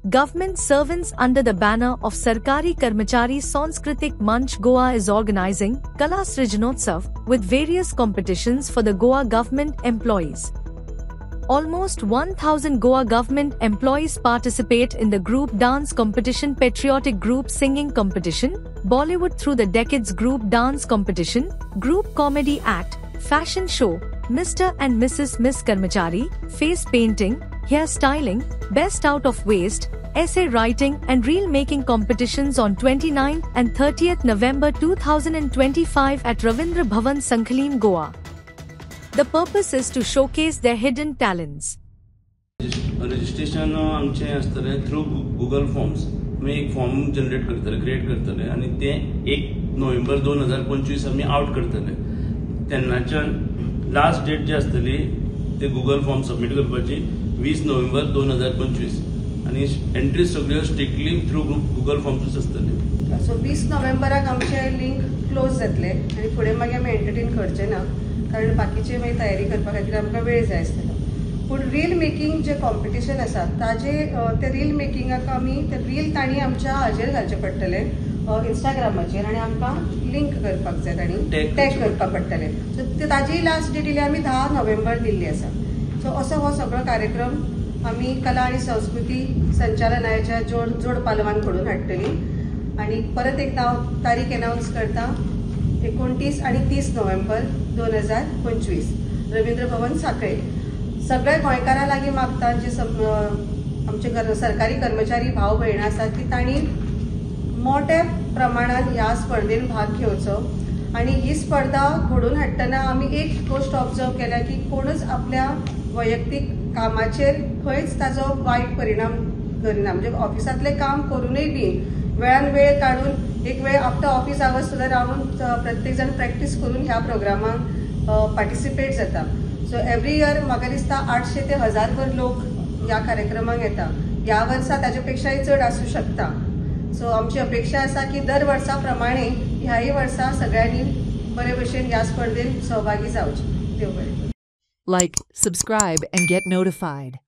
Government servants under the banner of Sarkari Karmachari Sanskritik Manch Goa is organizing Kala Srijnotsav with various competitions for the Goa government employees. Almost 1,000 Goa government employees participate in the group dance competition, patriotic group singing competition, Bollywood through the decades group dance competition, group comedy act, fashion show, Mr. and Mrs. Miss Karmachari, face painting, hair styling, best out of waste, essay writing and reel making competitions on 29th and 30th November 2025 at Ravindra Bhavan, Sankhaleem, Goa. The purpose is to showcase their hidden talents. Registration आमचे असतले through Google Forms. मी एक form generate करतले, create करतले आणि ते 1 November 2025 आम्ही out करतले. तेन्नाच्या last date जी असतली ते Google Form सबमिट करपाची 20 नोव्हेंबर 2025 आणि एंट्री सगळ्यो स्ट्रिक्टली थ्रू Google Forms असतले. सो 20 नोव्हेंबराक आमचे लिंक क्लोज जातले आणि फुडें मागीर आमी एंटरटेन करचे ना, कारण बाकीचे मागीर तयारी करपा खातीर आमकां वेळ जाय आसतलो. पूण रील मेकिंग जे कॉम्पिटिशन आसा ताजे ते रील मेकिंगाक आमी ते रील तांणी आमच्या हाजेर घालचे पडटले इंस्टाग्रामाचेर आणि आमकां लिंक करपाक जाय, तांणी टॅग करपाक पडटले. सो ताजी लास्ट डेट दिली आमी 10 नोव्हेंबर दिल्ली आसा. सो असो हो सगळो कार्यक्रम आमी कला आणि संस्कृती संचालनालयाच्या जोड पालवान कडून हाडटली. आणि परत एक तारीख अनाउन्स करता 29 आणि 30 नोव्हेंबर 2025 रवींद्र भवन सांखळे. सगळ्या गोंयकारां लागीं मागता जे आमचे सरकारी कर्मचारी भाव भयणां आसात की तांणी मोठ्या प्रमाणात ह्या स्पर्धेन भाग घेवचो. आणि ही स्पर्धा घडोवन हाडटना आमी एक गोष्ट ऑब्जर्व केल्या की कोणूच आपल्या वैयक्तीक कामाचेर खंयच ताजो वायट परिणाम करिना. म्हणजे ऑफिसांतलें काम करूनय बी वेळान वेळ काढून एक वेळ आफ्टर ऑफिस आवर्स सुद्दां रावन प्रत्येक जण प्रॅक्टीस करून ह्या प्रोग्रामाक पार्टिसिपेट जाता. सो एवरी इयर म्हाका दिसता 800 ते 1000 भर लोक ह्या कार्यक्रमाक येता. ह्या वर्सा ताचे पेक्षाय चड आसूं शकता. सो आमची अपेक्षा आसा की दर वर्सा प्रमाणे ह्याय वर्सा सगळ्यांनी बरे भशेन ह्या स्पर्धेत सहभागी जावचे. देव बरें. Like, subscribe and get notified.